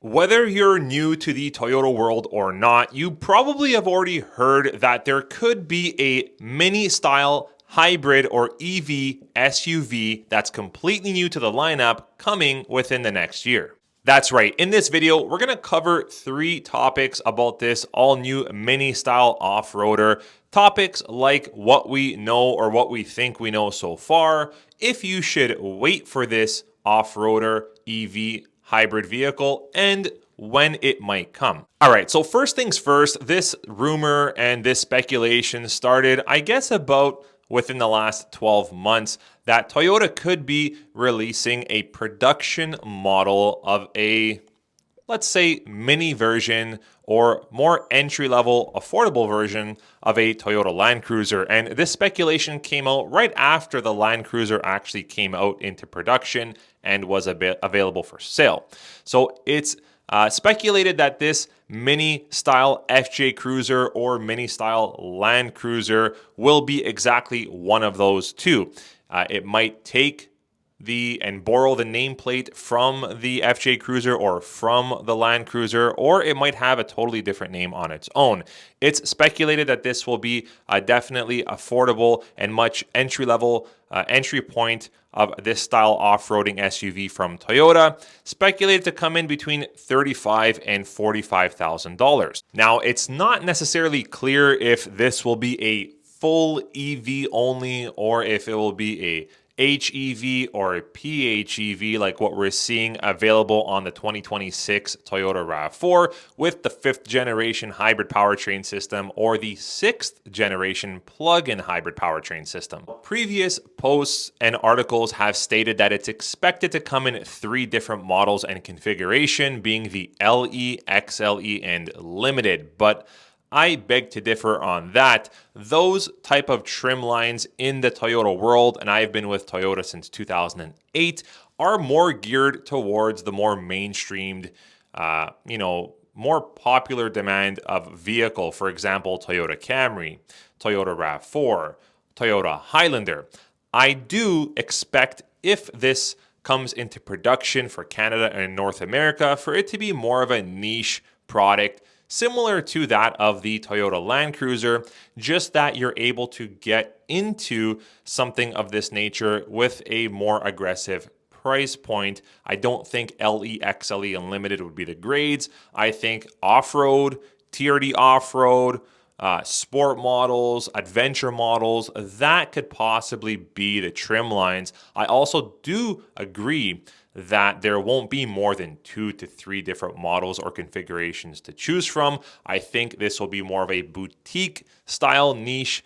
Whether you're new to the Toyota world or not, you probably have already heard that there could be a mini style hybrid or EV SUV that's completely new to the lineup coming within the next year. That's right. In this video, we're going to cover 3 topics about this all new mini style off-roader. Topics like what we know or what we think we know so far, if you should wait for this off-roader EV hybrid vehicle, and when it might come. All right, so first things first, this rumor and this speculation started, I guess, about within the last 12 months that Toyota could be releasing a production model of a, let's say, mini version or more entry-level, affordable version of a Toyota Land Cruiser. And this speculation came out right after the Land Cruiser actually came out into production and was available for sale. So it's speculated that this mini-style FJ Cruiser or mini-style Land Cruiser will be exactly one of those two. It might take and borrow the nameplate from the FJ Cruiser or from the Land Cruiser, or it might have a totally different name on its own. It's speculated that this will be definitely affordable and much entry-level entry point of this style off-roading SUV from Toyota, speculated to come in between $35,000 and $45,000. Now, it's not necessarily clear if this will be a full EV only or if it will be a HEV or a PHEV like what we're seeing available on the 2026 Toyota RAV4 with the 5th generation hybrid powertrain system or the 6th generation plug-in hybrid powertrain system. Previous posts and articles have stated that it's expected to come in 3 different models and configuration, being the LE, XLE, and Limited, but I beg to differ on that. Those type of trim lines in the Toyota world, and I've been with Toyota since 2008, are more geared towards the more mainstreamed, more popular demand of vehicle. For example, Toyota Camry, Toyota RAV4, Toyota Highlander. I do expect, if this comes into production for Canada and North America, for it to be more of a niche product, similar to that of the Toyota Land Cruiser, just that you're able to get into something of this nature with a more aggressive price point. I don't think LE, XLE, Unlimited would be the grades. I think off-road, TRD off-road, sport models, adventure models, that could possibly be the trim lines. I also do agree that there won't be more than 2 to 3 different models or configurations to choose from. I think this will be more of a boutique style niche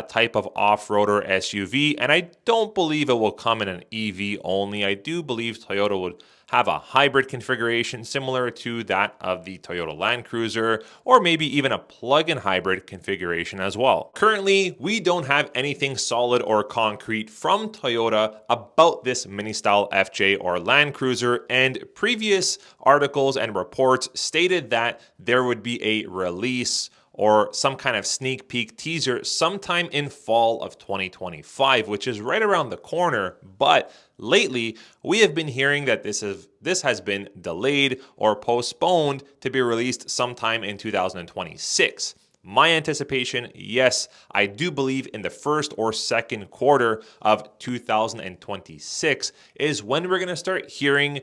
type of off-roader SUV, and I don't believe it will come in an EV only. I do believe Toyota would have a hybrid configuration similar to that of the Toyota Land Cruiser, or maybe even a plug-in hybrid configuration as well. Currently, we don't have anything solid or concrete from Toyota about this mini-style FJ or Land Cruiser, and previous articles and reports stated that there would be a release or some kind of sneak peek teaser sometime in fall of 2025, which is right around the corner. But lately, we have been hearing that this has been delayed or postponed to be released sometime in 2026. My anticipation, yes, I do believe in the first or second quarter of 2026 is when we're going to start hearing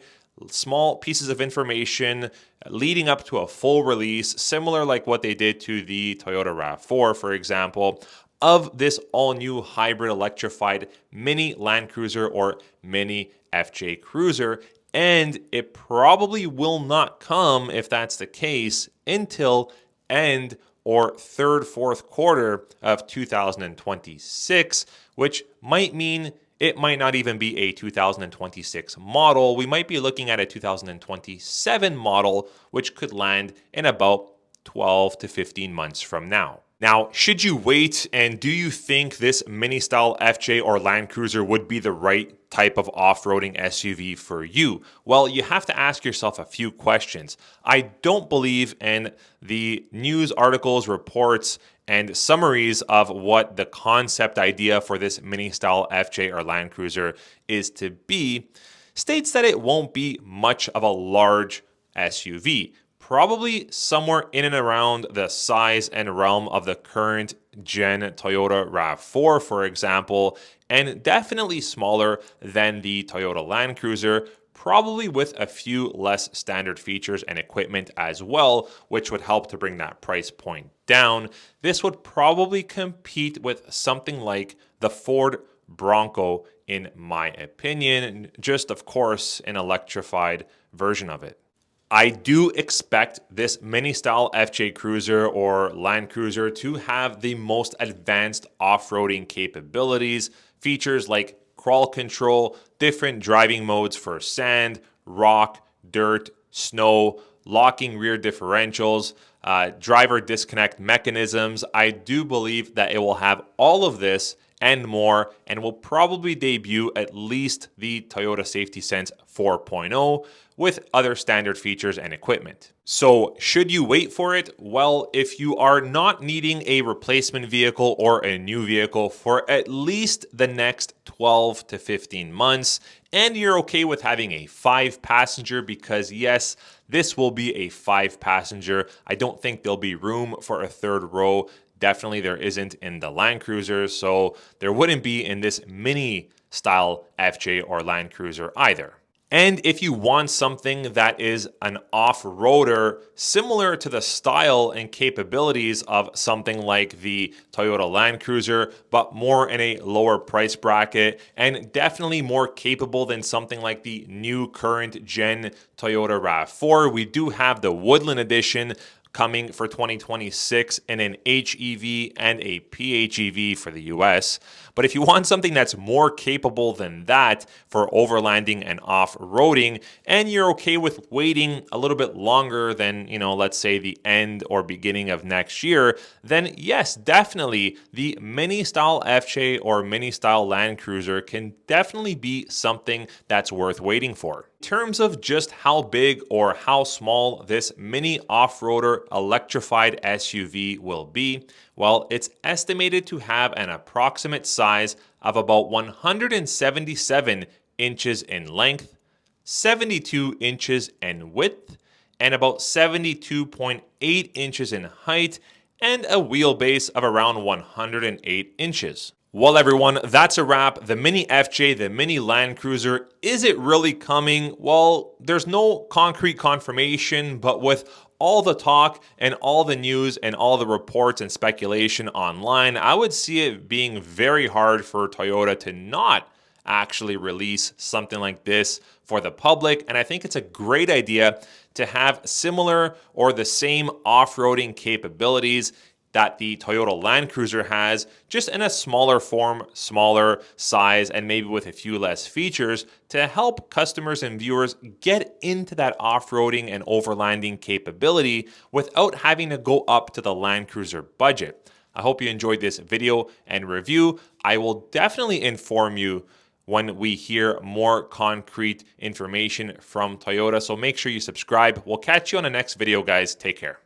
small pieces of information leading up to a full release, similar like what they did to the Toyota RAV4, for example, of this all-new hybrid electrified mini Land Cruiser or mini FJ Cruiser. And it probably will not come, if that's the case, until end or third, fourth quarter of 2026, which might mean it might not even be a 2026 model. We might be looking at a 2027 model, which could land in about 12 to 15 months from now. Now, should you wait, and do you think this mini-style FJ or Land Cruiser would be the right type of off-roading SUV for you? Well, you have to ask yourself a few questions. I don't believe in the news articles, reports, and summaries of what the concept idea for this mini-style FJ or Land Cruiser is to be, states that it won't be much of a large SUV. Probably somewhere in and around the size and realm of the current gen Toyota RAV4, for example, and definitely smaller than the Toyota Land Cruiser, probably with a few less standard features and equipment as well, which would help to bring that price point down. This would probably compete with something like the Ford Bronco, in my opinion, just of course an electrified version of it. I do expect this mini style FJ Cruiser or Land Cruiser to have the most advanced off-roading capabilities, features like crawl control, different driving modes for sand, rock, dirt, snow, locking rear differentials, driver disconnect mechanisms. I do believe that it will have all of this and more, and will probably debut at least the Toyota Safety Sense 4.0 with other standard features and equipment. So should you wait for it? Well, if you are not needing a replacement vehicle or a new vehicle for at least the next 12 to 15 months, and you're okay with having a 5-passenger, because yes, this will be a 5-passenger. I don't think there'll be room for a third row. Definitely there isn't in the Land Cruiser, so there wouldn't be in this mini style FJ or Land Cruiser either. And if you want something that is an off-roader similar to the style and capabilities of something like the Toyota Land Cruiser, but more in a lower price bracket and definitely more capable than something like the new current gen Toyota RAV4, we do have the Woodland Edition coming for 2026 in an HEV and a PHEV for the US. But if you want something that's more capable than that for overlanding and off-roading, and you're okay with waiting a little bit longer than, let's say the end or beginning of next year, then yes, definitely the mini style FJ or mini style Land Cruiser can definitely be something that's worth waiting for. In terms of just how big or how small this mini off-roader electrified SUV will be, well, it's estimated to have an approximate size of about 177 inches in length, 72 inches in width, and about 72.8 inches in height, and a wheelbase of around 108 inches. Well, everyone, that's a wrap. The mini FJ, the mini Land Cruiser, is it really coming? Well, there's no concrete confirmation, but with all the talk and all the news and all the reports and speculation online, I would see it being very hard for Toyota to not actually release something like this for the public. And I think it's a great idea to have similar or the same off-roading capabilities that the Toyota Land Cruiser has, just in a smaller form, smaller size, and maybe with a few less features to help customers and viewers get into that off-roading and overlanding capability without having to go up to the Land Cruiser budget. I hope you enjoyed this video and review. I will definitely inform you when we hear more concrete information from Toyota, so make sure you subscribe. We'll catch you on the next video, guys. Take care.